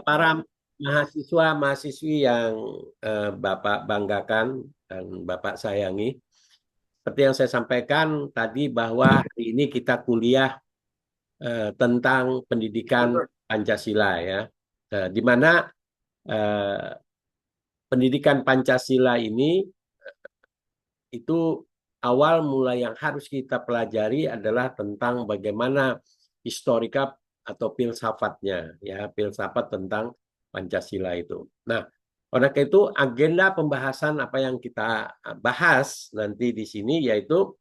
para mahasiswa-mahasiswi yang Bapak banggakan dan Bapak sayangi, seperti yang saya sampaikan tadi bahwa hari ini kita kuliah tentang pendidikan Pancasila ya, di mana eh, pendidikan Pancasila ini itu awal mula yang harus kita pelajari adalah tentang bagaimana historika atau filsafatnya, ya filsafat tentang Pancasila itu. Nah, oleh karena itu agenda pembahasan apa yang kita bahas nanti di sini yaitu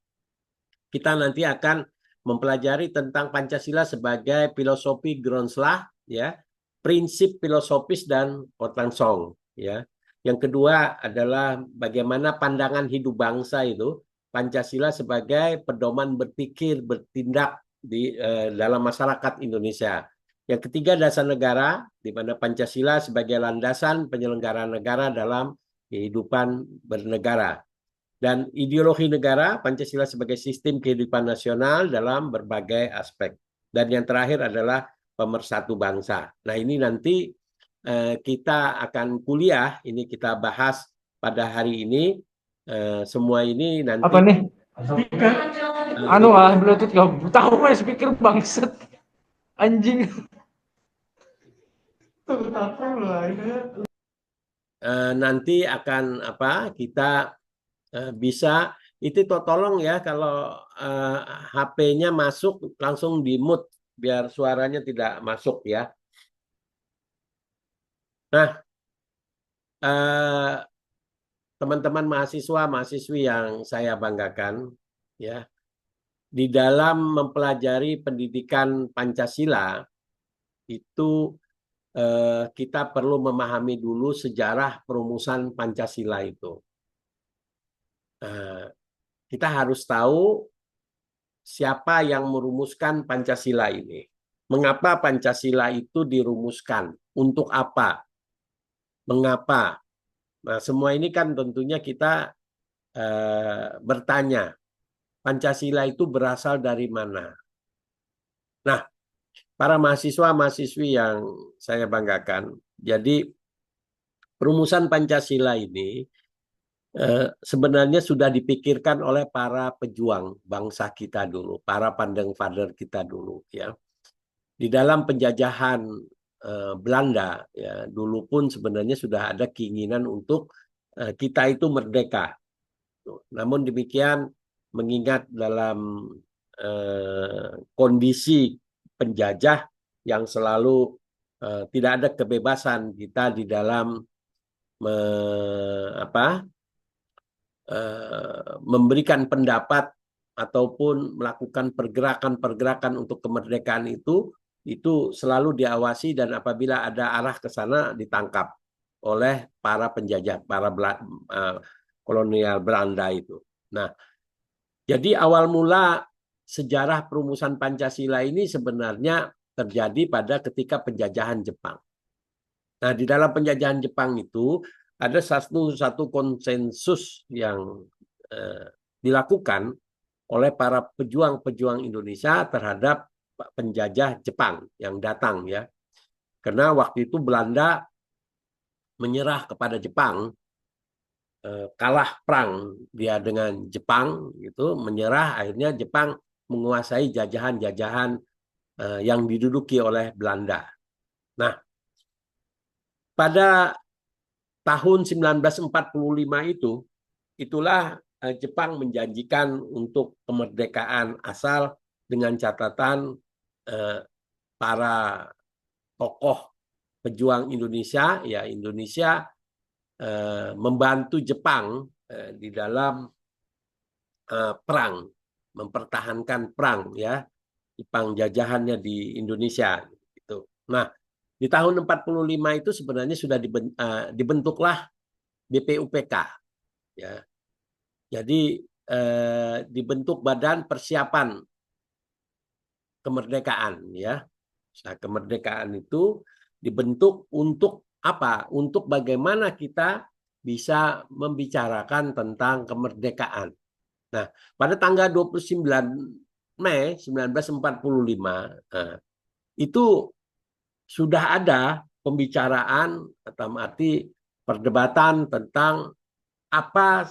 kita nanti akan mempelajari tentang Pancasila sebagai filosofi Groundslah, ya, prinsip filosofis dan Otansong, ya. Yang kedua adalah bagaimana pandangan hidup bangsa itu Pancasila sebagai pedoman berpikir, bertindak dalam masyarakat Indonesia. Yang ketiga dasar negara, di mana Pancasila sebagai landasan penyelenggaraan negara dalam kehidupan bernegara dan ideologi negara Pancasila sebagai sistem kehidupan nasional dalam berbagai aspek. Dan yang terakhir adalah pemersatu bangsa. Nah, ini nanti kita akan kuliah, ini kita bahas pada hari ini. Semua ini Apa nanti nih? Speaker. Anu Bluetooth gak tahu mah speaker bangset. Anjing. Tuh tahu lah ini. nanti akan apa kita bisa itu tolong ya kalau HP-nya masuk langsung di mute biar suaranya tidak masuk ya. Nah, teman-teman mahasiswa, mahasiswi yang saya banggakan, ya, di dalam mempelajari pendidikan Pancasila itu kita perlu memahami dulu sejarah perumusan Pancasila itu. Uh, kita harus tahu siapa yang merumuskan Pancasila ini. Mengapa Pancasila itu dirumuskan? Untuk apa? Mengapa? Nah, semua ini kan tentunya kita bertanya. Pancasila itu berasal dari mana? Nah, para mahasiswa-mahasiswi yang saya banggakan, jadi perumusan Pancasila ini sebenarnya sudah dipikirkan oleh para pejuang bangsa kita dulu, para founding father kita dulu, ya. Di dalam penjajahan Belanda, ya, dulu pun sebenarnya sudah ada keinginan untuk kita itu merdeka. Namun demikian, mengingat dalam kondisi penjajah yang selalu tidak ada kebebasan kita di dalam me, apa, memberikan pendapat ataupun melakukan pergerakan-pergerakan untuk kemerdekaan itu selalu diawasi dan apabila ada arah ke sana ditangkap oleh para penjajah, para kolonial Belanda itu. Nah, jadi awal mula sejarah perumusan Pancasila ini sebenarnya terjadi pada ketika penjajahan Jepang. Nah, di dalam penjajahan Jepang itu ada satu konsensus yang dilakukan oleh para pejuang-pejuang Indonesia terhadap penjajah Jepang yang datang ya. Karena waktu itu Belanda menyerah kepada Jepang, kalah perang dia dengan Jepang gitu, menyerah akhirnya Jepang menguasai jajahan-jajahan yang diduduki oleh Belanda. Nah, pada tahun 1945 itulah Jepang menjanjikan untuk kemerdekaan asal dengan catatan para tokoh pejuang Indonesia, ya Indonesia membantu Jepang di dalam perang, mempertahankan perang ya, Jepang jajahannya di Indonesia. Gitu. Nah, di tahun 45 itu sebenarnya sudah dibentuklah BPUPK. Ya. Jadi dibentuk Badan Persiapan Kemerdekaan. Ya. Nah, kemerdekaan itu dibentuk untuk apa? Untuk bagaimana kita bisa membicarakan tentang kemerdekaan. Nah, pada tanggal 29 Mei 1945, itu sudah ada pembicaraan atau arti perdebatan tentang apa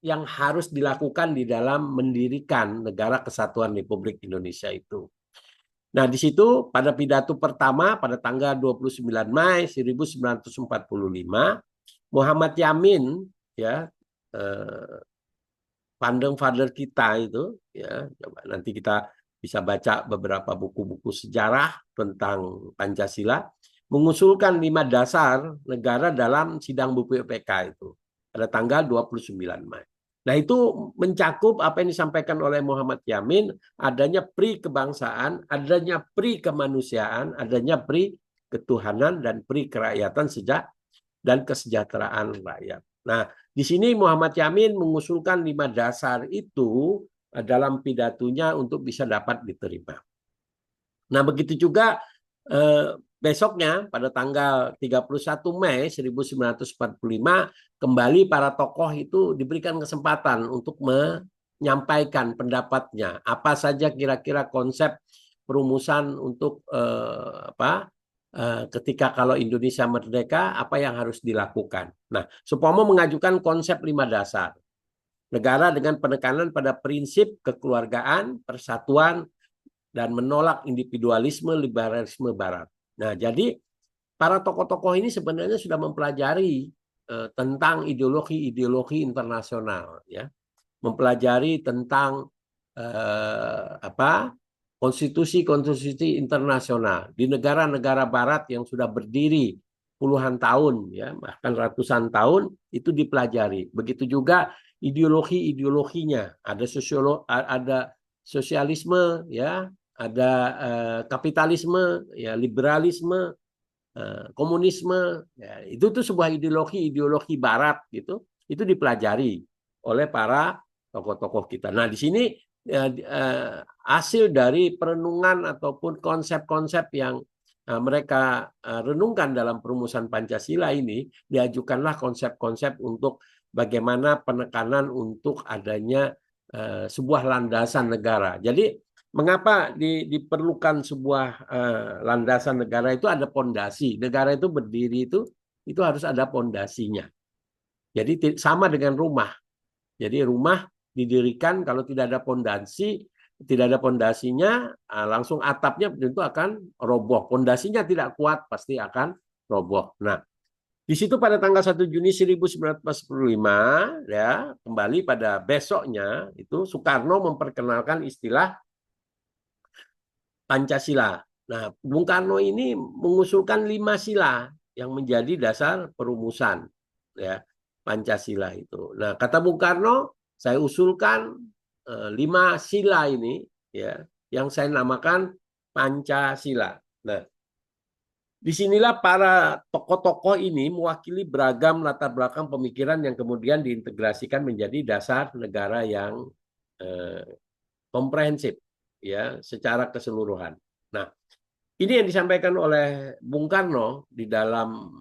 yang harus dilakukan di dalam mendirikan Negara Kesatuan Republik Indonesia itu. Nah, di situ pada pidato pertama pada tanggal 29 Mei 1945, Muhammad Yamin, ya, founding father kita itu, ya, coba nanti kita bisa baca beberapa buku-buku sejarah tentang Pancasila, mengusulkan 5 dasar negara dalam sidang BPUPK itu pada tanggal 29 Mei. Nah, itu mencakup apa yang disampaikan oleh Muhammad Yamin, adanya pri kebangsaan, adanya pri kemanusiaan, adanya pri ketuhanan, dan pri kerakyatan sejak dan kesejahteraan rakyat. Nah, di sini Muhammad Yamin mengusulkan 5 dasar itu dalam pidatonya untuk bisa dapat diterima. Nah, begitu juga besoknya pada tanggal 31 Mei 1945 kembali para tokoh itu diberikan kesempatan untuk menyampaikan pendapatnya. Apa saja kira-kira konsep perumusan untuk ketika kalau Indonesia merdeka, apa yang harus dilakukan. Nah, Supomo mengajukan konsep 5 dasar. Negara dengan penekanan pada prinsip kekeluargaan, persatuan, dan menolak individualisme liberalisme Barat. Nah, jadi para tokoh-tokoh ini sebenarnya sudah mempelajari tentang ideologi-ideologi internasional, ya, mempelajari tentang konstitusi-konstitusi internasional di negara-negara Barat yang sudah berdiri puluhan tahun, ya, bahkan ratusan tahun, itu dipelajari. Begitu juga ideologi-ideologinya, ada sosialisme, ya, ada kapitalisme, ya, liberalisme, komunisme, ya, itu tuh sebuah ideologi Barat gitu, itu dipelajari oleh para tokoh-tokoh kita. Nah, di sini hasil dari perenungan ataupun konsep-konsep yang mereka renungkan dalam perumusan Pancasila ini, diajukanlah konsep-konsep untuk bagaimana penekanan untuk adanya sebuah landasan negara. Jadi mengapa diperlukan sebuah landasan negara itu ada pondasi. Negara itu berdiri itu harus ada pondasinya. Jadi sama dengan rumah. Jadi rumah didirikan kalau tidak ada pondasi, tidak ada pondasinya, langsung atapnya tentu akan roboh. Pondasinya tidak kuat, pasti akan roboh. Nah, di situ pada tanggal 1 Juni 1945, ya, kembali pada besoknya itu Soekarno memperkenalkan istilah Pancasila. Nah, Bung Karno ini mengusulkan 5 sila yang menjadi dasar perumusan, ya, Pancasila itu. Nah, kata Bung Karno, saya usulkan 5 sila ini, ya, yang saya namakan Pancasila. Nah, disinilah para tokoh-tokoh ini mewakili beragam latar belakang pemikiran yang kemudian diintegrasikan menjadi dasar negara yang komprehensif, ya, secara keseluruhan. Nah, ini yang disampaikan oleh Bung Karno di dalam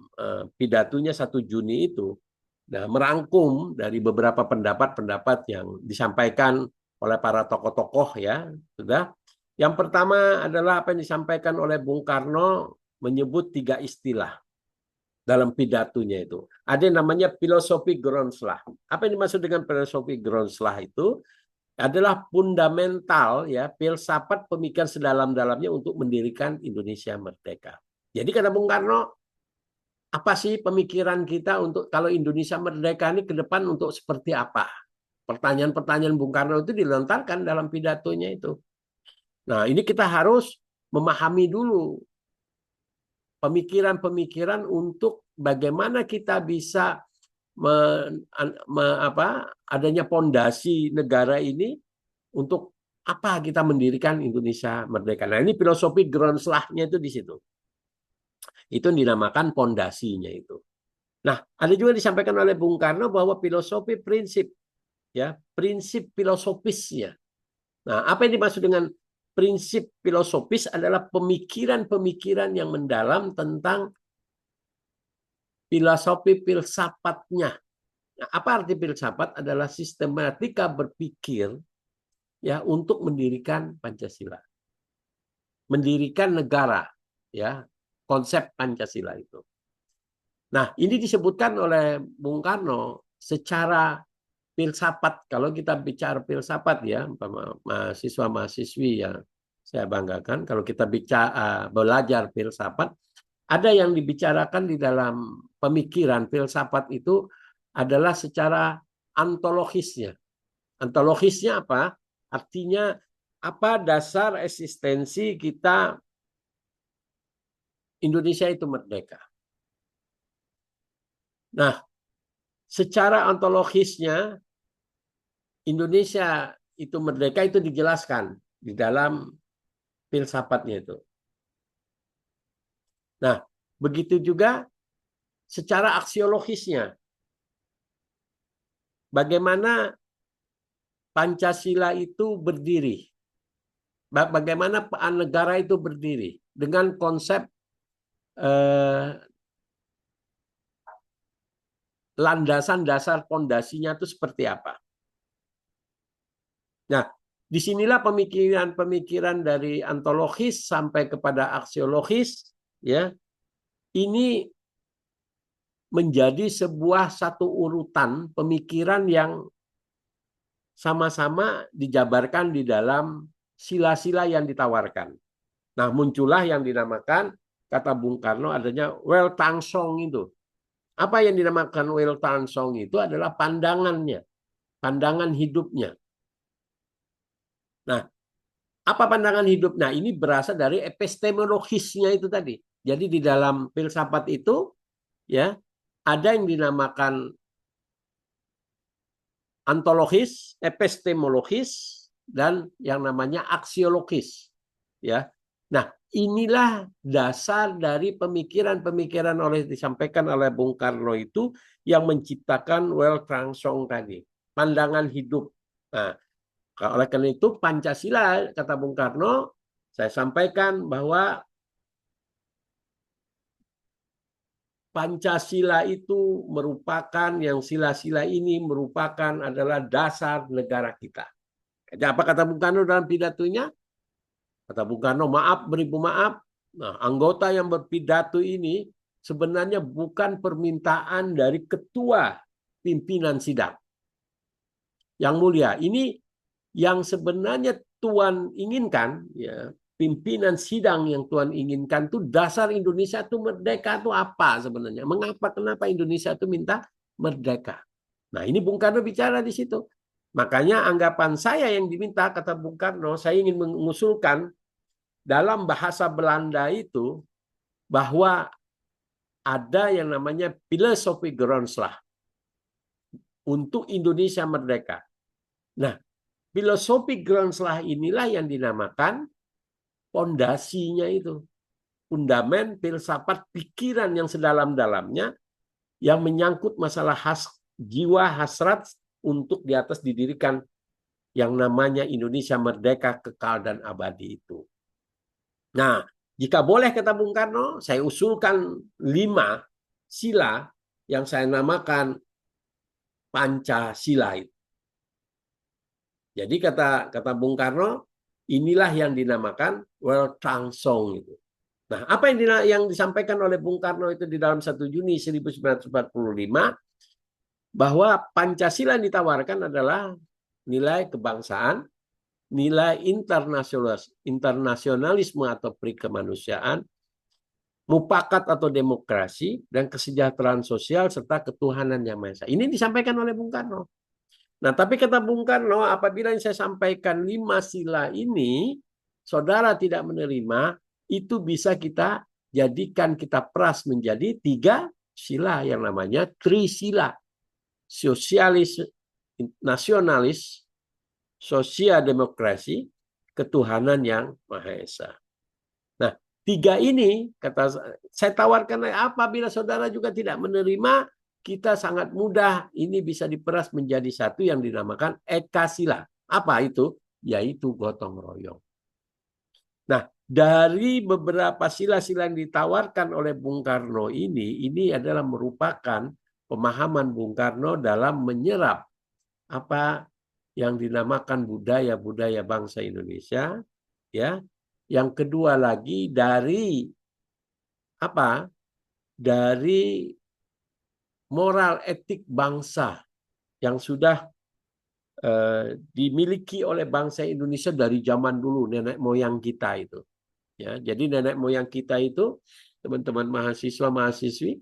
pidatonya 1 Juni itu. Nah, merangkum dari beberapa pendapat-pendapat yang disampaikan oleh para tokoh-tokoh, ya, sudah. Yang pertama adalah apa yang disampaikan oleh Bung Karno, menyebut 3 istilah dalam pidatonya itu. Ada yang namanya filosofi Groundslah. Apa yang dimaksud dengan filosofi Groundslah itu? Adalah fundamental, ya, filsafat pemikiran sedalam-dalamnya untuk mendirikan Indonesia merdeka. Jadi kata Bung Karno, apa sih pemikiran kita untuk kalau Indonesia merdeka ini ke depan untuk seperti apa? Pertanyaan-pertanyaan Bung Karno itu dilontarkan dalam pidatonya itu. Nah, ini kita harus memahami dulu pemikiran-pemikiran untuk bagaimana kita bisa adanya pondasi negara ini untuk apa kita mendirikan Indonesia merdeka. Nah, ini filosofi Groundslah-nya itu di situ. Itu dinamakan pondasinya itu. Nah, ada juga disampaikan oleh Bung Karno bahwa filosofi prinsip, ya, prinsip filosofisnya. Nah, apa yang dimaksud dengan prinsip filosofis adalah pemikiran-pemikiran yang mendalam tentang filosofi filsafatnya. Nah, apa arti filsafat? Adalah sistematika berpikir, ya, untuk mendirikan Pancasila, mendirikan negara, ya, konsep Pancasila itu. Nah, ini disebutkan oleh Bung Karno secara filsafat. Kalau kita bicara filsafat ya, mahasiswa-mahasiswi yang saya banggakan, kalau kita bicara belajar filsafat, ada yang dibicarakan di dalam pemikiran filsafat itu adalah secara antologisnya. Antologisnya apa? Artinya apa dasar eksistensi kita Indonesia itu merdeka. Nah, secara ontologisnya Indonesia itu merdeka itu dijelaskan di dalam filsafatnya itu. Nah, begitu juga secara aksiologisnya. Bagaimana Pancasila itu berdiri? Bagaimana negara itu berdiri? Dengan konsep landasan dasar pondasinya itu seperti apa? Nah, disinilah pemikiran-pemikiran dari antologis sampai kepada aksiologis, ya, ini menjadi sebuah satu urutan pemikiran yang sama-sama dijabarkan di dalam sila-sila yang ditawarkan. Nah, muncullah yang dinamakan, kata Bung Karno, adanya Weltanschauung itu. Apa yang dinamakan Weltanschauung itu adalah pandangannya, pandangan hidupnya. Nah, apa pandangan hidup? Nah, ini berasal dari epistemologisnya itu tadi. Jadi di dalam filsafat itu, ya, ada yang dinamakan antologis, epistemologis, dan yang namanya aksiologis. Ya, nah inilah dasar dari pemikiran-pemikiran oleh disampaikan oleh Bung Karno itu yang menciptakan Weltanschauung tadi, pandangan hidup. Nah, oleh karena itu Pancasila, kata Bung Karno, saya sampaikan bahwa Pancasila itu merupakan yang sila-sila ini merupakan adalah dasar negara kita. Jadi apa kata Bung Karno dalam pidatonya? Kata Bung Karno, maaf beribu maaf. Nah, anggota yang berpidato ini sebenarnya bukan permintaan dari ketua pimpinan sidang. Yang mulia, ini yang sebenarnya Tuhan inginkan, ya, pimpinan sidang yang Tuhan inginkan itu dasar Indonesia itu merdeka itu apa sebenarnya? Mengapa kenapa Indonesia itu minta merdeka? Nah, ini Bung Karno bicara di situ. Makanya anggapan saya yang diminta, kata Bung Karno, saya ingin mengusulkan dalam bahasa Belanda itu bahwa ada yang namanya filosofi grondslag untuk Indonesia merdeka. Nah, filosofi grondslag inilah yang dinamakan pondasinya itu. Fundamen filsafat pikiran yang sedalam-dalamnya yang menyangkut masalah jiwa hasrat untuk di atas didirikan yang namanya Indonesia merdeka kekal dan abadi itu. Nah, jika boleh kata Bung Karno, saya usulkan 5 sila yang saya namakan Pancasila. Jadi kata Bung Karno, inilah yang dinamakan Weltanschauung itu. Nah, apa yang disampaikan oleh Bung Karno itu di dalam 1 Juni 1945 bahwa Pancasila yang ditawarkan adalah nilai kebangsaan, nilai internasionalisme atau perikemanusiaan, mufakat atau demokrasi, dan kesejahteraan sosial serta ketuhanan yang Maha Esa. Ini disampaikan oleh Bung Karno. Nah, tapi kata Bung Karno, apabila yang saya sampaikan 5 sila ini, saudara tidak menerima, itu bisa kita jadikan, kita peras menjadi 3 sila yang namanya trisila. Sosialis, nasionalis, sosial demokrasi, ketuhanan yang Maha Esa. Nah, 3 ini kata saya tawarkan, apabila saudara juga tidak menerima, kita sangat mudah ini bisa diperas menjadi satu yang dinamakan ekasila. Apa itu? Yaitu gotong royong. Nah, dari beberapa sila-sila yang ditawarkan oleh Bung Karno ini adalah merupakan pemahaman Bung Karno dalam menyerap apa yang dinamakan budaya-budaya bangsa Indonesia, ya. Yang kedua lagi dari apa? Dari moral etik bangsa yang sudah dimiliki oleh bangsa Indonesia dari zaman dulu, nenek moyang kita itu. Ya, jadi nenek moyang kita itu, teman-teman mahasiswa mahasiswi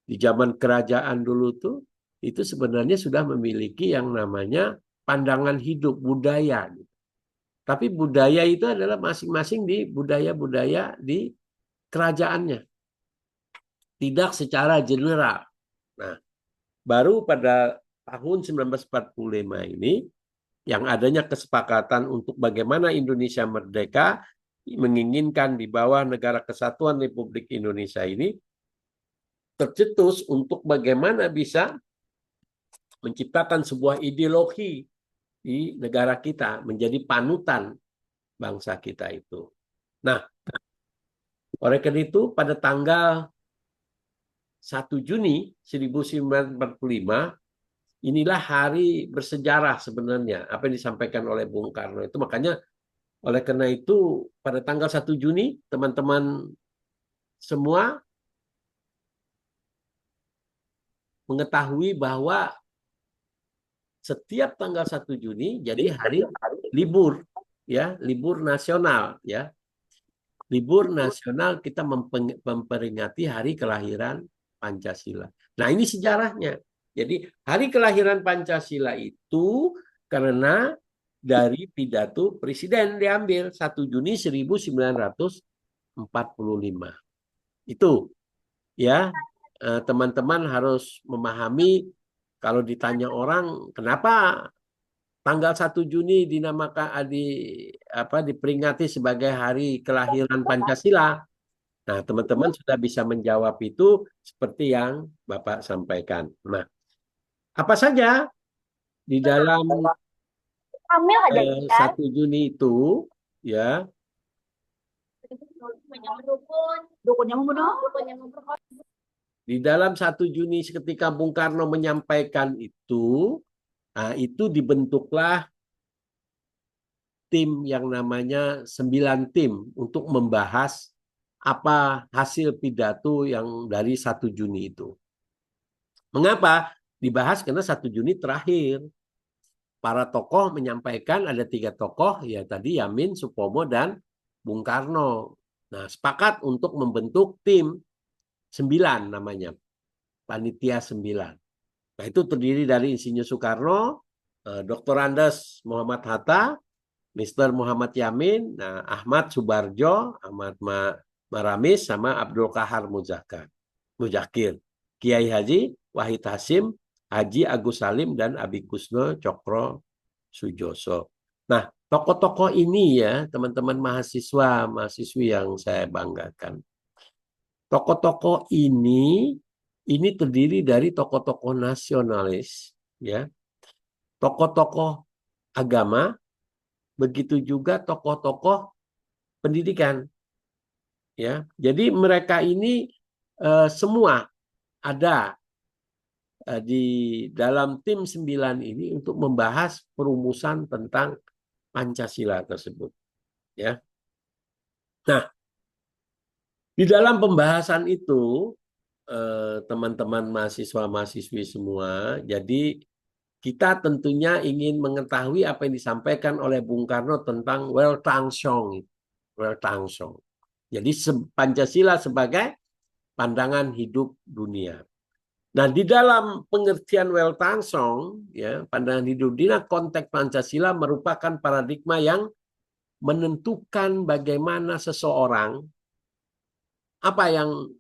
di zaman kerajaan dulu tuh, itu sebenarnya sudah memiliki yang namanya pandangan hidup budaya. Tapi budaya itu adalah masing-masing di budaya-budaya di kerajaannya, tidak secara general. Nah, baru pada tahun 1945 ini yang adanya kesepakatan untuk bagaimana Indonesia merdeka, menginginkan di bawah Negara Kesatuan Republik Indonesia ini tercetus untuk bagaimana bisa menciptakan sebuah ideologi di negara kita menjadi panutan bangsa kita itu. Nah, oleh karena itu pada tanggal 1 Juni 1945 inilah hari bersejarah sebenarnya apa yang disampaikan oleh Bung Karno itu. Makanya oleh karena itu pada tanggal 1 Juni teman-teman semua mengetahui bahwa setiap tanggal 1 Juni jadi hari libur, ya, libur nasional, ya. Libur nasional kita memperingati hari kelahiran Pancasila. Nah, ini sejarahnya. Jadi hari kelahiran Pancasila itu karena dari pidato presiden diambil 1 Juni 1945. Itu, ya, teman-teman harus memahami kalau ditanya orang kenapa tanggal 1 Juni dinamakan diperingati sebagai hari kelahiran Pancasila. Nah, teman-teman sudah bisa menjawab itu seperti yang Bapak sampaikan. Nah, apa saja di dalam 1 Juni itu, ya, di dalam 1 Juni ketika Bung Karno menyampaikan itu dibentuklah tim yang namanya 9 tim untuk membahas apa hasil pidato yang dari 1 Juni itu. Mengapa? Dibahas karena 1 Juni terakhir. Para tokoh menyampaikan, ada 3 tokoh, ya tadi Yamin, Supomo, dan Bung Karno. Nah, sepakat untuk membentuk tim 9 namanya. Panitia 9. Nah, itu terdiri dari Insinyur Soekarno, Dr. Andes Muhammad Hatta, Mr. Muhammad Yamin, nah, Ahmad Subarjo, Ahmad Maramis, sama Abdul Kahar Muzakir, Kiai Haji Wahid Hasim, Haji Agus Salim, dan Abi Kusno Cokro Sujoso. Nah, tokoh-tokoh ini ya, teman-teman mahasiswa, mahasiswi yang saya banggakan. Tokoh-tokoh ini terdiri dari tokoh-tokoh nasionalis, ya, tokoh-tokoh agama, begitu juga tokoh-tokoh pendidikan, ya. Jadi mereka ini semua ada di dalam tim 9 ini untuk membahas perumusan tentang Pancasila tersebut, ya. Nah, di dalam pembahasan itu teman-teman mahasiswa-mahasiswi semua, jadi kita tentunya ingin mengetahui apa yang disampaikan oleh Bung Karno tentang Weltanschauung. Weltanschauung. Jadi Pancasila sebagai pandangan hidup dunia. Nah, di dalam pengertian Weltanschauung, ya, pandangan hidup dunia, konteks Pancasila merupakan paradigma yang menentukan bagaimana seseorang, apa yang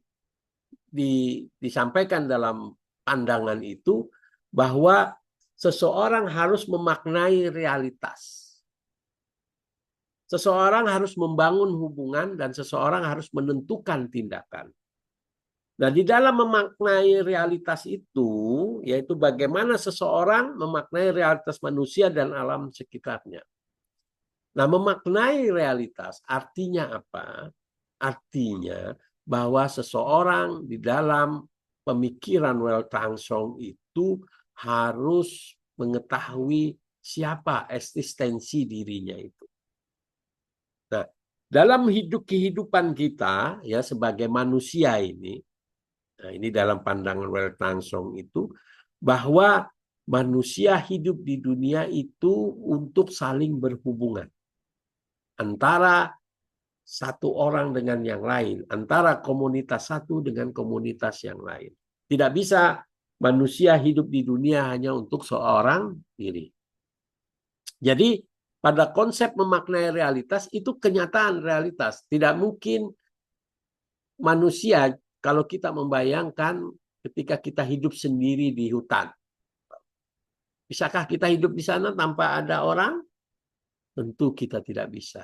disampaikan dalam pandangan itu, bahwa seseorang harus memaknai realitas. Seseorang harus membangun hubungan dan seseorang harus menentukan tindakan. Nah, di dalam memaknai realitas itu, yaitu bagaimana seseorang memaknai realitas manusia dan alam sekitarnya. Nah, memaknai realitas artinya apa? Artinya bahwa seseorang di dalam pemikiran Weltanschauung itu harus mengetahui siapa eksistensi dirinya itu. Nah, dalam kehidupan kita ya sebagai manusia ini, nah ini dalam pandangan Weltanschauung itu, bahwa manusia hidup di dunia itu untuk saling berhubungan antara satu orang dengan yang lain, antara komunitas satu dengan komunitas yang lain. Tidak bisa manusia hidup di dunia hanya untuk seorang diri. Jadi pada konsep memaknai realitas itu kenyataan realitas. Tidak mungkin manusia kalau kita membayangkan ketika kita hidup sendiri di hutan. Bisakah kita hidup di sana tanpa ada orang? Tentu kita tidak bisa.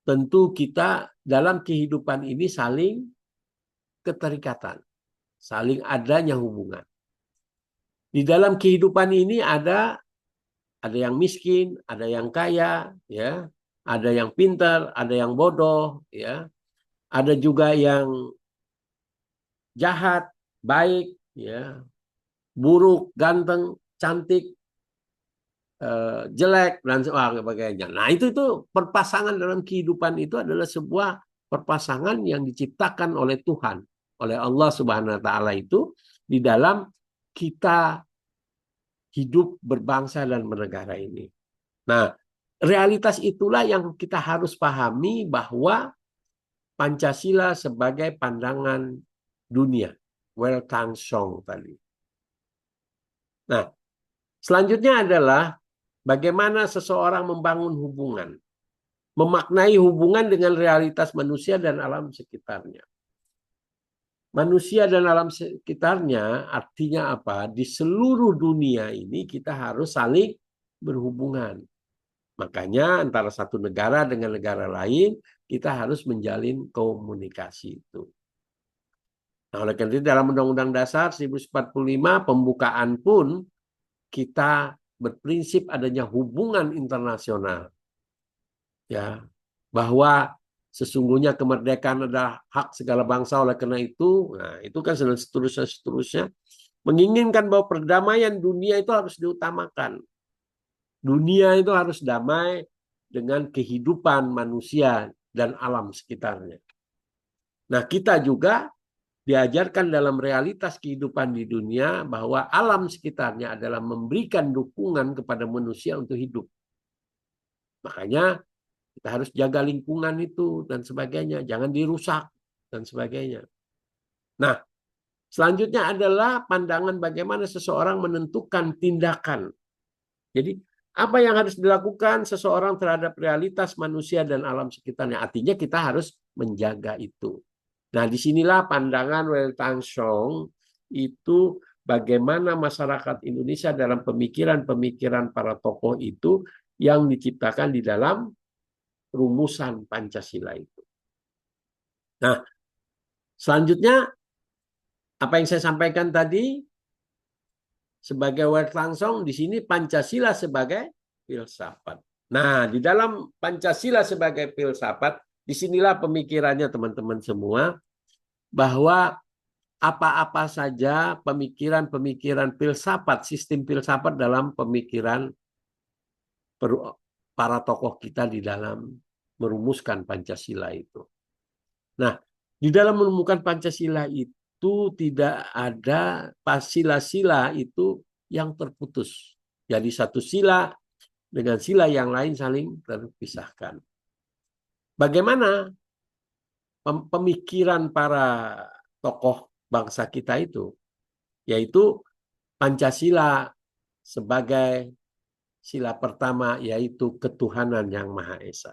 Tentu kita dalam kehidupan ini saling keterikatan, saling adanya hubungan. Di dalam kehidupan ini ada yang miskin, ada yang kaya, ya, ada yang pintar, ada yang bodoh, ya, ada juga yang jahat, baik, ya, buruk, ganteng, cantik, jelek dan sebagainya. Nah itu perpasangan dalam kehidupan itu adalah sebuah perpasangan yang diciptakan oleh Tuhan, oleh Allah Subhanahu Wa Taala itu di dalam kita hidup berbangsa dan bernegara ini. Nah realitas itulah yang kita harus pahami bahwa Pancasila sebagai pandangan dunia, Weltanschauung tadi. Nah selanjutnya adalah bagaimana seseorang membangun hubungan, memaknai hubungan dengan realitas manusia dan alam sekitarnya. Manusia dan alam sekitarnya artinya apa? Di seluruh dunia ini kita harus saling berhubungan. Makanya antara satu negara dengan negara lain kita harus menjalin komunikasi itu. Nah, oleh karena itu dalam Undang-Undang Dasar 1945 pembukaan pun kita berprinsip adanya hubungan internasional. Ya, bahwa sesungguhnya kemerdekaan adalah hak segala bangsa, oleh karena itu, nah itu kan seterusnya menginginkan bahwa perdamaian dunia itu harus diutamakan. Dunia itu harus damai dengan kehidupan manusia dan alam sekitarnya. Nah, kita juga diajarkan dalam realitas kehidupan di dunia bahwa alam sekitarnya adalah memberikan dukungan kepada manusia untuk hidup. Makanya kita harus jaga lingkungan itu dan sebagainya, jangan dirusak dan sebagainya. Nah, selanjutnya adalah pandangan bagaimana seseorang menentukan tindakan. Jadi, apa yang harus dilakukan seseorang terhadap realitas manusia dan alam sekitarnya? Artinya kita harus menjaga itu. Nah, disinilah pandangan Weltanschauung itu bagaimana masyarakat Indonesia dalam pemikiran-pemikiran para tokoh itu yang diciptakan di dalam rumusan Pancasila itu. Nah, selanjutnya apa yang saya sampaikan tadi sebagai Weltanschauung di sini Pancasila sebagai filsafat. Nah, di dalam Pancasila sebagai filsafat, disinilah pemikirannya teman-teman semua bahwa apa-apa saja pemikiran-pemikiran filsafat, sistem filsafat dalam pemikiran para tokoh kita di dalam merumuskan Pancasila itu. Nah, di dalam menemukan Pancasila itu tidak ada sila-sila itu yang terputus. Jadi satu sila dengan sila yang lain saling terpisahkan. Bagaimana pemikiran para tokoh bangsa kita itu? Yaitu Pancasila sebagai sila pertama yaitu ketuhanan yang Maha Esa.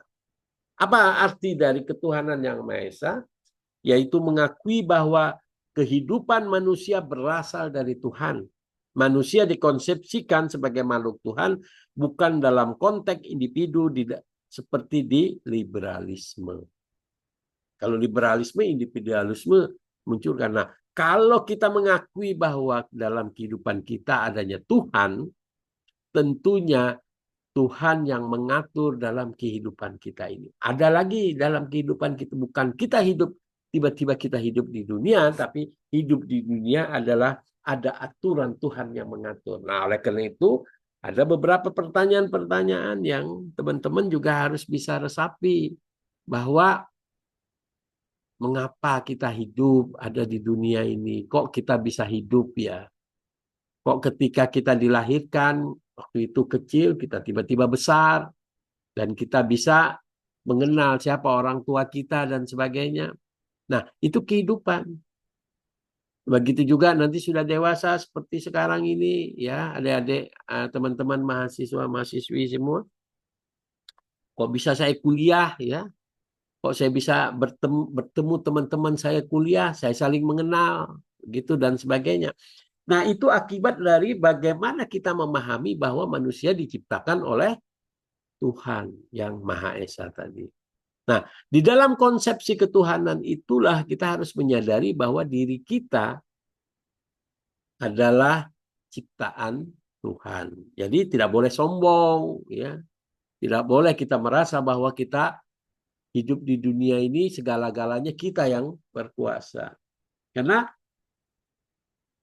Apa arti dari ketuhanan yang Maha Esa? Yaitu mengakui bahwa kehidupan manusia berasal dari Tuhan. Manusia dikonsepsikan sebagai makhluk Tuhan bukan dalam konteks individu seperti di liberalisme. Kalau liberalisme, individualisme muncul karena kalau kita mengakui bahwa dalam kehidupan kita adanya Tuhan, tentunya Tuhan yang mengatur dalam kehidupan kita ini. Ada lagi dalam kehidupan kita, bukan kita hidup, tiba-tiba kita hidup di dunia, tapi hidup di dunia adalah ada aturan Tuhan yang mengatur. Nah, oleh karena itu, Ada beberapa pertanyaan-pertanyaan yang teman-teman juga harus bisa resapi bahwa mengapa kita hidup ada di dunia ini? Kok kita bisa hidup ya? Kok ketika kita dilahirkan, waktu itu kecil, kita tiba-tiba besar, dan kita bisa mengenal siapa orang tua kita dan sebagainya. Nah, itu kehidupan. Begitu juga nanti sudah dewasa seperti sekarang ini, ya adik-adik, teman-teman mahasiswa, mahasiswi semua. Kok bisa saya kuliah ya? Kok saya bisa bertemu teman-teman saya kuliah, saya saling mengenal, gitu dan sebagainya. Nah, itu akibat dari bagaimana kita memahami bahwa manusia diciptakan oleh Tuhan yang Maha Esa tadi. Nah, di dalam konsepsi ketuhanan itulah kita harus menyadari bahwa diri kita adalah ciptaan Tuhan. Jadi tidak boleh sombong, ya. Tidak boleh kita merasa bahwa kita hidup di dunia ini segala-galanya kita yang berkuasa. Karena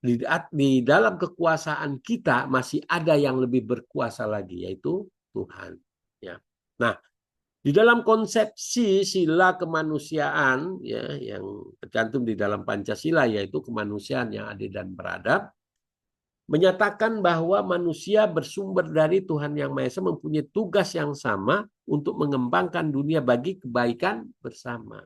di dalam kekuasaan kita masih ada yang lebih berkuasa lagi, yaitu Tuhan. Ya. Nah, di dalam konsepsi sila kemanusiaan, ya, yang tercantum di dalam Pancasila, yaitu kemanusiaan yang adil dan beradab, menyatakan bahwa manusia bersumber dari Tuhan Yang Maha Esa mempunyai tugas yang sama untuk mengembangkan dunia bagi kebaikan bersama.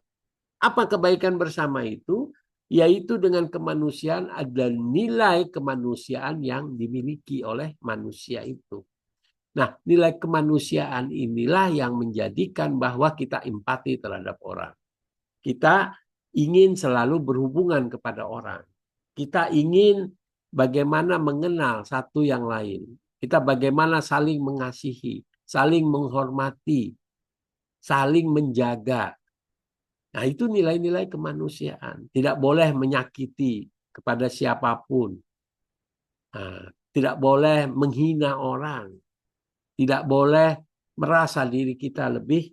Apa kebaikan bersama itu? Yaitu dengan kemanusiaan ada nilai kemanusiaan yang dimiliki oleh manusia itu. Nah, nilai kemanusiaan inilah yang menjadikan bahwa kita empati terhadap orang. Kita ingin selalu berhubungan kepada orang. Kita ingin bagaimana mengenal satu yang lain. Kita bagaimana saling mengasihi, saling menghormati, saling menjaga. Nah, itu nilai-nilai kemanusiaan. Tidak boleh menyakiti kepada siapapun. Nah, tidak boleh menghina orang. Tidak boleh merasa diri kita lebih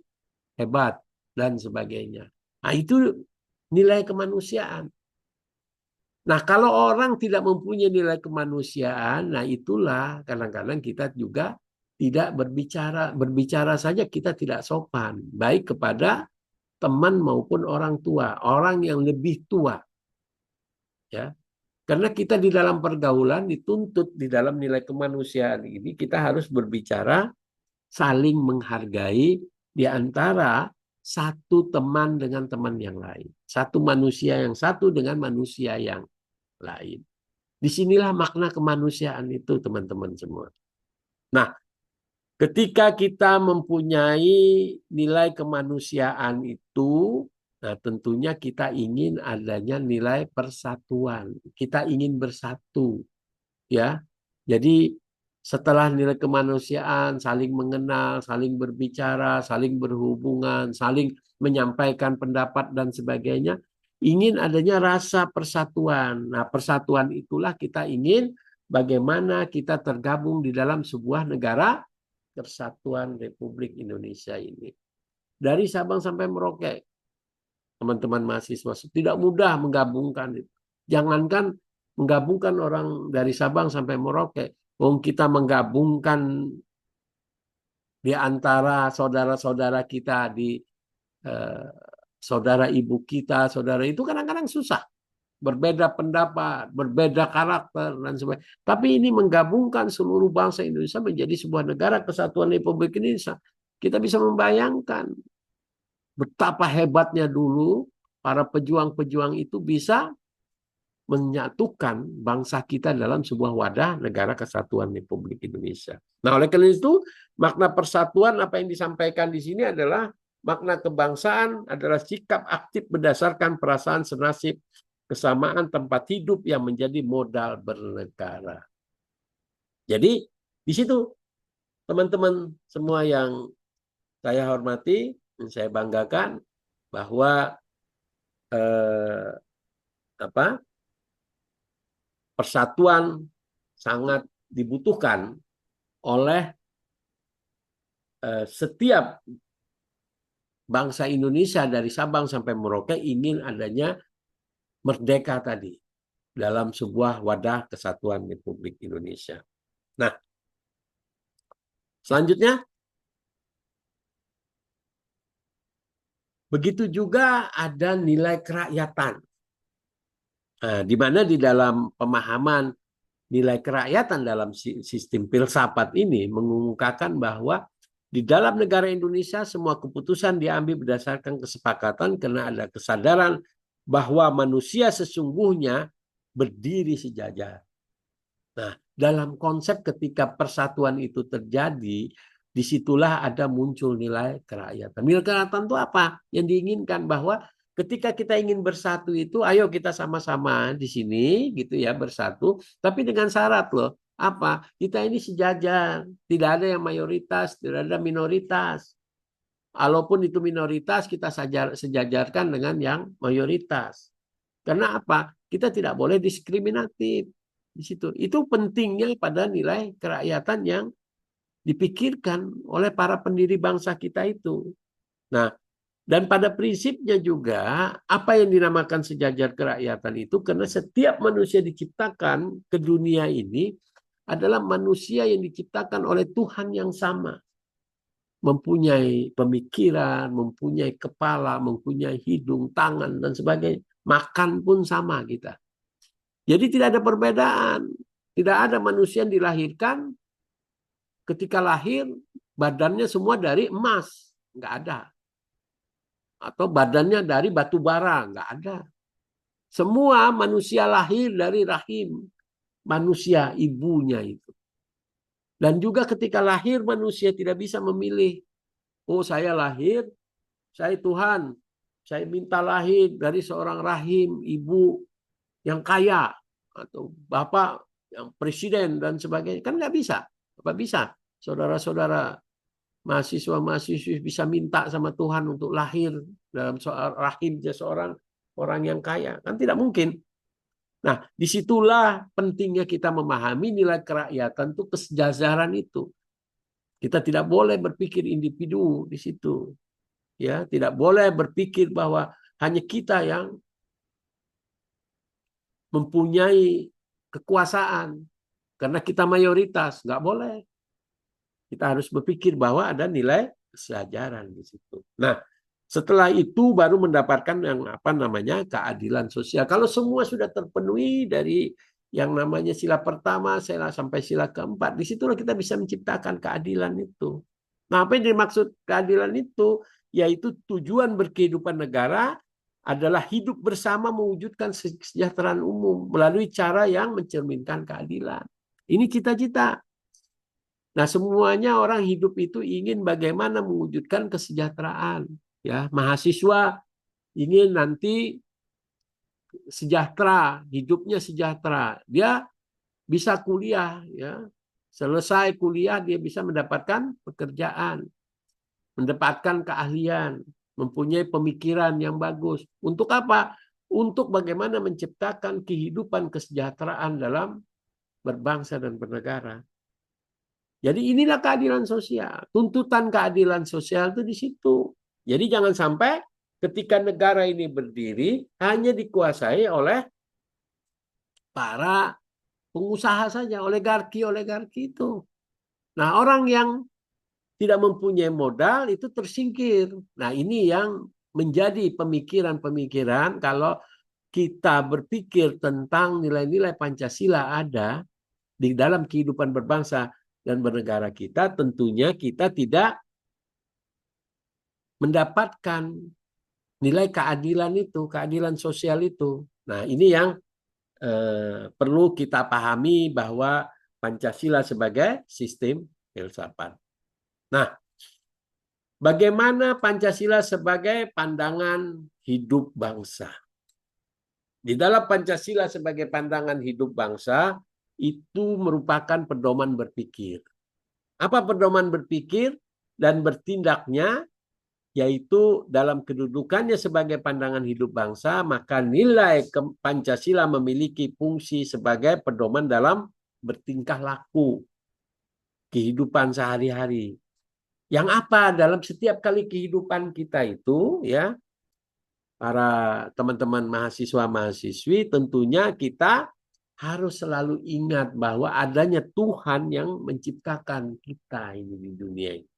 hebat dan sebagainya. Nah, itu nilai kemanusiaan. Nah, kalau orang tidak mempunyai nilai kemanusiaan, nah itulah kadang-kadang kita juga tidak berbicara. Berbicara saja kita tidak sopan. Baik kepada teman maupun orang tua. Orang yang lebih tua. Ya. Karena kita di dalam pergaulan dituntut di dalam nilai kemanusiaan ini kita harus berbicara saling menghargai di antara satu teman dengan teman yang lain. Satu manusia yang satu dengan manusia yang lain. Disinilah makna kemanusiaan itu, teman-teman semua. Nah, ketika kita mempunyai nilai kemanusiaan itu, nah tentunya kita ingin adanya nilai persatuan. Kita ingin bersatu, ya. Jadi setelah nilai kemanusiaan, saling mengenal, saling berbicara, saling berhubungan, saling menyampaikan pendapat dan sebagainya, ingin adanya rasa persatuan. Nah, persatuan itulah kita ingin bagaimana kita tergabung di dalam sebuah negara Kesatuan Republik Indonesia ini. Dari Sabang sampai Merauke, teman-teman mahasiswa, tidak mudah menggabungkan itu. Jangankan menggabungkan orang dari Sabang sampai Merauke, kita menggabungkan di antara saudara-saudara kita, di eh, saudara ibu kita, saudara itu kadang-kadang susah. Berbeda pendapat, berbeda karakter, dan sebagainya. Tapi ini menggabungkan seluruh bangsa Indonesia menjadi sebuah negara Kesatuan Republik Indonesia. Kita bisa membayangkan betapa hebatnya dulu para pejuang-pejuang itu bisa menyatukan bangsa kita dalam sebuah wadah negara Kesatuan Republik Indonesia. Nah, oleh karena itu, makna persatuan apa yang disampaikan di sini adalah makna kebangsaan adalah sikap aktif berdasarkan perasaan senasib, kesamaan tempat hidup yang menjadi modal bernegara. Jadi, di situ teman-teman semua yang saya hormati, dan saya banggakan bahwa eh, apa persatuan sangat dibutuhkan oleh setiap bangsa Indonesia dari Sabang sampai Merauke ingin adanya merdeka tadi dalam sebuah wadah kesatuan Republik Indonesia. Nah, Selanjutnya, begitu juga ada nilai kerakyatan. Nah, di mana di dalam pemahaman nilai kerakyatan dalam sistem filsafat ini mengungkapkan bahwa di dalam negara Indonesia semua keputusan diambil berdasarkan kesepakatan karena ada kesadaran bahwa manusia sesungguhnya berdiri sejajar. Nah, dalam konsep ketika persatuan itu terjadi, disitulah ada muncul nilai kerakyatan. Nilai kerakyatan itu apa? Yang diinginkan bahwa ketika kita ingin bersatu itu, ayo kita sama-sama di sini gitu ya bersatu, tapi dengan syarat loh. Apa? Kita ini sejajar, tidak ada yang mayoritas, tidak ada minoritas. Walaupun itu minoritas, kita sejajarkan dengan yang mayoritas. Karena apa? Kita tidak boleh diskriminatif di situ. Itu pentingnya pada nilai kerakyatan yang dipikirkan oleh para pendiri bangsa kita itu. Nah, dan pada prinsipnya juga apa yang dinamakan sejajar kerakyatan itu karena setiap manusia diciptakan ke dunia ini adalah manusia yang diciptakan oleh Tuhan yang sama. Mempunyai pemikiran, mempunyai kepala, mempunyai hidung, tangan, dan sebagainya. Makan pun sama kita. Jadi tidak ada perbedaan. Tidak ada manusia yang dilahirkan ketika lahir badannya semua dari emas. Nggak ada. Atau badannya dari batu bara. Nggak ada. Semua manusia lahir dari rahim manusia ibunya itu. Dan juga ketika lahir manusia tidak bisa memilih. Oh saya lahir, saya Tuhan. Saya minta lahir dari seorang rahim ibu yang kaya. Atau bapak yang presiden dan sebagainya. Kan nggak bisa. Apa bisa? Saudara-saudara mahasiswa-mahasiswi bisa minta sama Tuhan untuk lahir dalam rahimnya seorang orang yang kaya. Kan tidak mungkin. Nah, disitulah pentingnya kita memahami nilai kerakyatan itu kesejajaran itu. Kita tidak boleh berpikir individu di situ. Ya, tidak boleh berpikir bahwa hanya kita yang mempunyai kekuasaan karena kita mayoritas, nggak boleh. Kita harus berpikir bahwa ada nilai kesejajaran di situ. Nah, setelah itu baru mendapatkan yang apa namanya keadilan sosial. Kalau semua sudah terpenuhi dari yang namanya sila pertama sampai sila keempat, di situlah kita bisa menciptakan keadilan itu. Nah, apa yang dimaksud keadilan itu? Yaitu tujuan berkehidupan negara adalah hidup bersama mewujudkan kesejahteraan umum melalui cara yang mencerminkan keadilan. Ini cita-cita. Nah, semuanya orang hidup itu ingin bagaimana mewujudkan kesejahteraan. Ya, mahasiswa ingin nanti sejahtera, hidupnya sejahtera. Dia bisa kuliah, ya. Selesai kuliah dia bisa mendapatkan pekerjaan, mendapatkan keahlian, mempunyai pemikiran yang bagus. Untuk apa? Untuk bagaimana menciptakan kehidupan kesejahteraan dalam berbangsa dan bernegara. Jadi inilah keadilan sosial. Tuntutan keadilan sosial itu di situ. Jadi jangan sampai ketika negara ini berdiri hanya dikuasai oleh para pengusaha saja, oligarki itu. Nah, orang yang tidak mempunyai modal itu tersingkir. Nah, ini yang menjadi pemikiran-pemikiran kalau kita berpikir tentang nilai-nilai Pancasila ada di dalam kehidupan berbangsa dan bernegara kita, tentunya kita tidak mendapatkan nilai keadilan itu, keadilan sosial itu. Nah, ini yang perlu kita pahami bahwa Pancasila sebagai sistem filsafat. Nah, bagaimana Pancasila sebagai pandangan hidup bangsa? Di dalam Pancasila sebagai pandangan hidup bangsa, itu merupakan pedoman berpikir. Apa pedoman berpikir dan bertindaknya? Yaitu dalam kedudukannya sebagai pandangan hidup bangsa, maka nilai Pancasila memiliki fungsi sebagai pedoman dalam bertingkah laku kehidupan sehari-hari. Yang apa dalam setiap kali kehidupan kita itu, ya, para teman-teman mahasiswa-mahasiswi, tentunya kita harus selalu ingat bahwa adanya Tuhan yang menciptakan kita ini di dunia ini.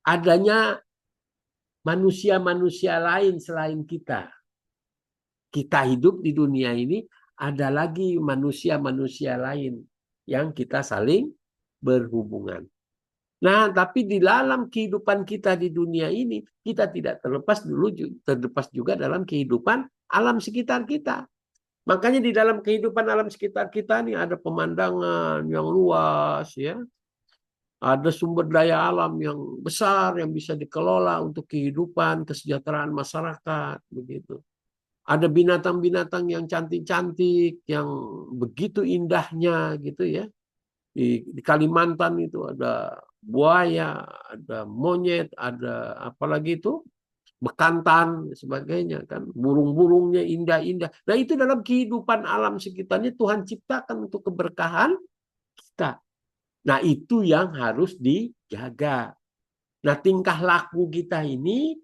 Adanya manusia-manusia lain selain kita. Kita hidup di dunia ini, ada lagi manusia-manusia lain yang kita saling berhubungan. Nah, tapi di dalam kehidupan kita di dunia ini, kita tidak terlepas juga dalam kehidupan alam sekitar kita. Makanya di dalam kehidupan alam sekitar kita ini ada pemandangan yang luas, ya. Ada sumber daya alam yang besar yang bisa dikelola untuk kehidupan, kesejahteraan masyarakat, begitu. Ada binatang-binatang yang cantik-cantik, yang begitu indahnya, gitu ya. Di Kalimantan itu ada buaya, ada monyet, ada apalagi itu bekantan, sebagainya kan. Burung-burungnya indah-indah. Nah itu dalam kehidupan alam sekitarnya Tuhan ciptakan untuk keberkahan kita. Nah itu yang harus dijaga. Nah tingkah laku kita ini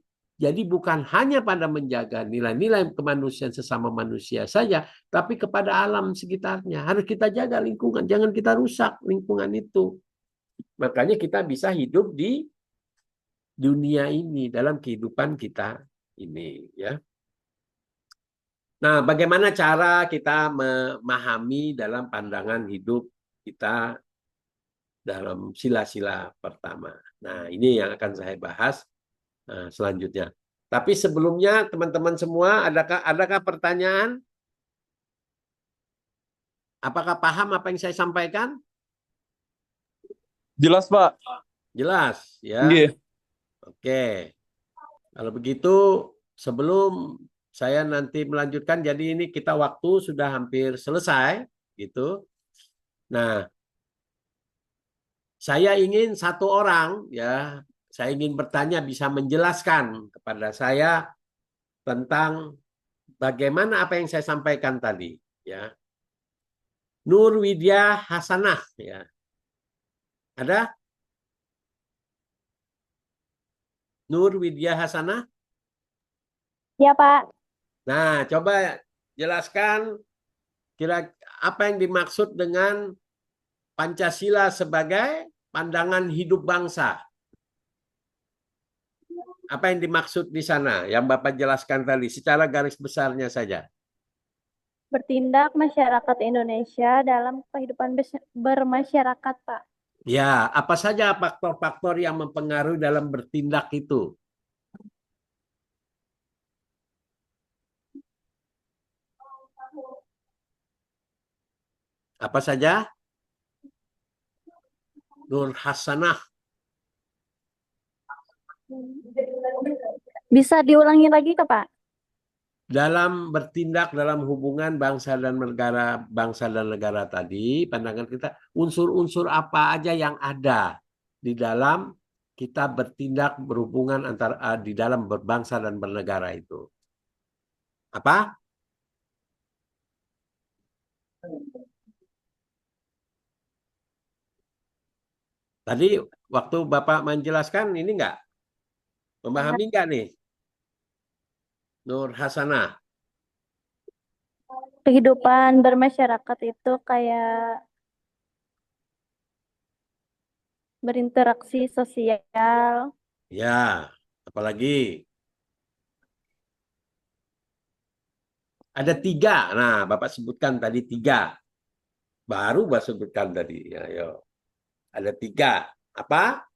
jadi bukan hanya pada menjaga nilai-nilai kemanusiaan sesama manusia saja, tapi kepada alam sekitarnya. Harus kita jaga lingkungan, jangan kita rusak lingkungan itu. Makanya kita bisa hidup di dunia ini dalam kehidupan kita ini, ya. Nah, bagaimana cara kita memahami dalam pandangan hidup kita dalam sila-sila pertama. Nah, ini yang akan saya bahas selanjutnya. Tapi sebelumnya, teman-teman semua, adakah pertanyaan? Apakah paham apa yang saya sampaikan? Jelas, Pak. Jelas, ya. Nggih. Oke. Kalau begitu, sebelum saya nanti melanjutkan, jadi ini kita waktu sudah hampir selesai, gitu. Nah, saya ingin satu orang, ya, saya ingin bertanya bisa menjelaskan kepada saya tentang bagaimana apa yang saya sampaikan tadi, ya. Nur Widya Hasanah, ya. Ada? Nur Widya Hasanah? Ya, Pak. Nah, coba jelaskan kira apa yang dimaksud dengan Pancasila sebagai pandangan hidup bangsa. Apa yang dimaksud di sana yang Bapak jelaskan tadi secara garis besarnya saja. Bertindak masyarakat Indonesia dalam kehidupan bermasyarakat, Pak. Ya, apa saja faktor-faktor yang mempengaruhi dalam bertindak itu? Apa saja? Nur Hasanah. Bisa diulangi lagi, ke Pak? Dalam bertindak dalam hubungan bangsa dan negara tadi, pandangan kita unsur-unsur apa aja yang ada di dalam kita bertindak berhubungan antara di dalam berbangsa dan bernegara itu. Apa? Tadi waktu Bapak menjelaskan ini enggak? Memahami enggak nih? Nur Hasanah. Kehidupan bermasyarakat itu kayak berinteraksi sosial. Ya, apalagi? Ada 3. Nah, Bapak sebutkan tadi 3. Baru Bapak sebutkan tadi. Ya, yo. Ada 3. Apa?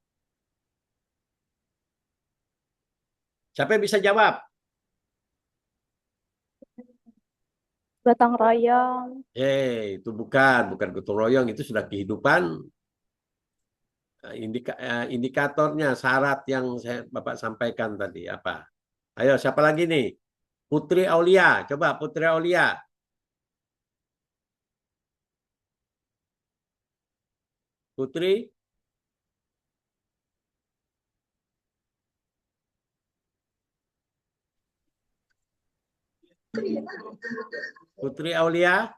Siapa yang bisa jawab? Gotong royong. Itu bukan gotong royong, itu sudah kehidupan. Indikatornya, syarat yang Bapak sampaikan tadi apa? Ayo, siapa lagi nih? Putri Aulia, coba Putri Aulia. Putri? Putri Aulia?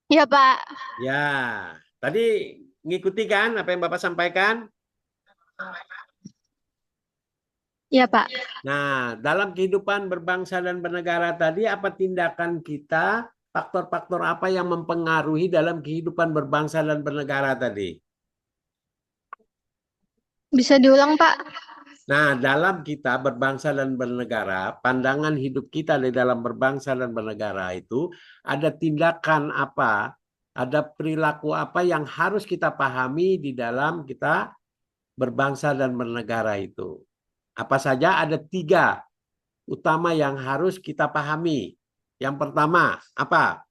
Ya, Pak. Ya, tadi ngikuti kan apa yang Bapak sampaikan? Iya, Pak. Nah, dalam kehidupan berbangsa dan bernegara tadi, apa tindakan kita, faktor-faktor apa yang mempengaruhi dalam kehidupan berbangsa dan bernegara tadi? Bisa diulang, Pak? Nah, dalam kita berbangsa dan bernegara, pandangan hidup kita di dalam berbangsa dan bernegara itu ada tindakan apa, ada perilaku apa yang harus kita pahami di dalam kita berbangsa dan bernegara itu. Apa saja? Ada 3 utama yang harus kita pahami. Yang pertama, apa?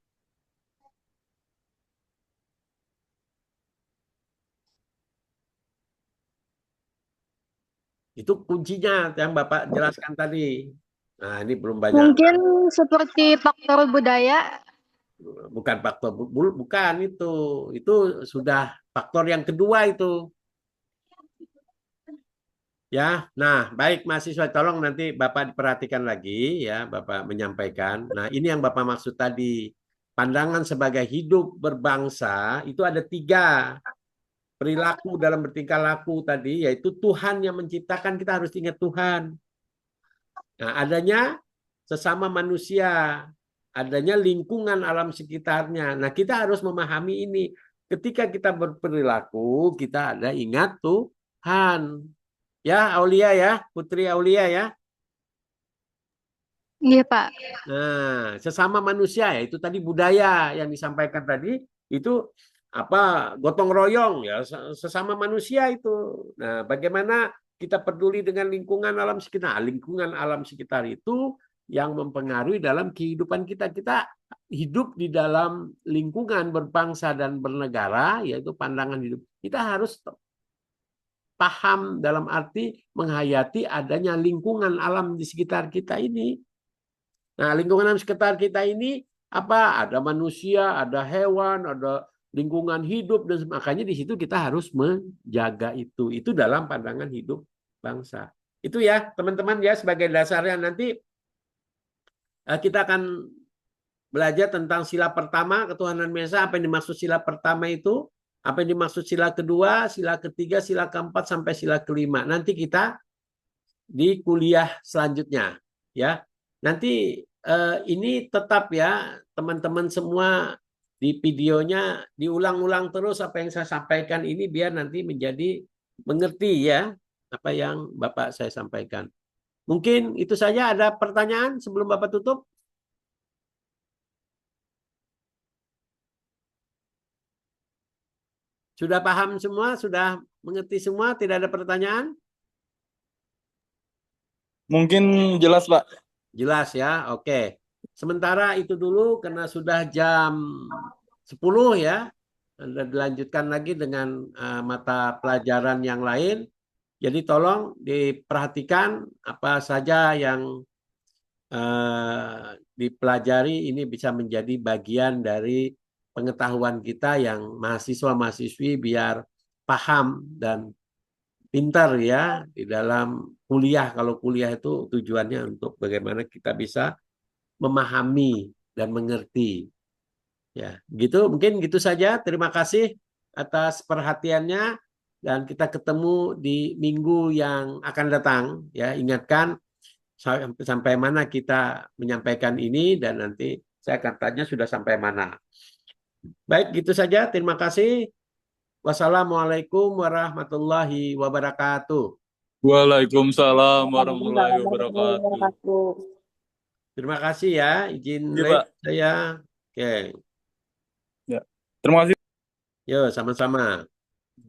Itu kuncinya yang Bapak jelaskan tadi. Nah, ini belum banyak. Mungkin seperti faktor budaya. Bukan faktor, bukan itu. Itu sudah faktor yang kedua itu. Ya, nah baik mahasiswa, tolong nanti Bapak perhatikan lagi ya, Bapak menyampaikan. Nah, ini yang Bapak maksud tadi. Pandangan sebagai hidup berbangsa itu ada 3 perilaku dalam bertingkah laku tadi, yaitu Tuhan yang menciptakan, kita harus ingat Tuhan. Nah, adanya sesama manusia, adanya lingkungan alam sekitarnya. Nah, kita harus memahami ini. Ketika kita berperilaku, kita ada ingat Tuhan. Ya, Aulia ya, Putri Aulia ya. Iya, Pak. Nah, sesama manusia ya, itu tadi budaya yang disampaikan tadi, itu apa, gotong royong ya, sesama manusia itu. Nah, bagaimana kita peduli dengan lingkungan alam sekitar? Lingkungan alam sekitar itu yang mempengaruhi dalam kehidupan kita. Kita hidup di dalam lingkungan berbangsa dan bernegara, yaitu pandangan hidup. Kita harus paham dalam arti menghayati adanya lingkungan alam di sekitar kita ini. Nah, lingkungan alam sekitar kita ini apa? Ada manusia, ada hewan, ada lingkungan hidup, dan makanya di situ kita harus menjaga itu. Itu dalam pandangan hidup bangsa. Itu ya, teman-teman ya, sebagai dasarnya nanti kita akan belajar tentang sila pertama, ketuhanan Maha Esa. Apa yang dimaksud sila pertama itu? Apa yang dimaksud sila kedua, sila ketiga, sila keempat, sampai sila kelima. Nanti kita di kuliah selanjutnya. Ya, nanti ini tetap ya, teman-teman semua, di videonya diulang-ulang terus apa yang saya sampaikan ini, biar nanti menjadi mengerti ya apa yang Bapak saya sampaikan. Mungkin itu saja. Ada pertanyaan sebelum Bapak tutup? Sudah paham semua? Sudah mengerti semua? Tidak ada pertanyaan? Mungkin jelas, Pak. Jelas ya? Oke. Sementara itu dulu karena sudah jam 10 ya. Anda dilanjutkan lagi dengan mata pelajaran yang lain. Jadi tolong diperhatikan apa saja yang dipelajari, ini bisa menjadi bagian dari pengetahuan kita yang mahasiswa-mahasiswi biar paham dan pintar ya di dalam kuliah. Kalau kuliah itu tujuannya untuk bagaimana kita bisa memahami dan mengerti. Ya, gitu. Mungkin gitu saja. Terima kasih atas perhatiannya, dan kita ketemu di minggu yang akan datang. Ya, ingatkan sampai mana kita menyampaikan ini, dan nanti saya akan tanya sudah sampai mana. Baik, gitu saja. Terima kasih. Wassalamualaikum warahmatullahi wabarakatuh. Waalaikumsalam warahmatullahi wabarakatuh. Terima kasih ya. Izin Iya, live Pak. saya. Oke. Ya. Terima kasih. Yo, sama-sama.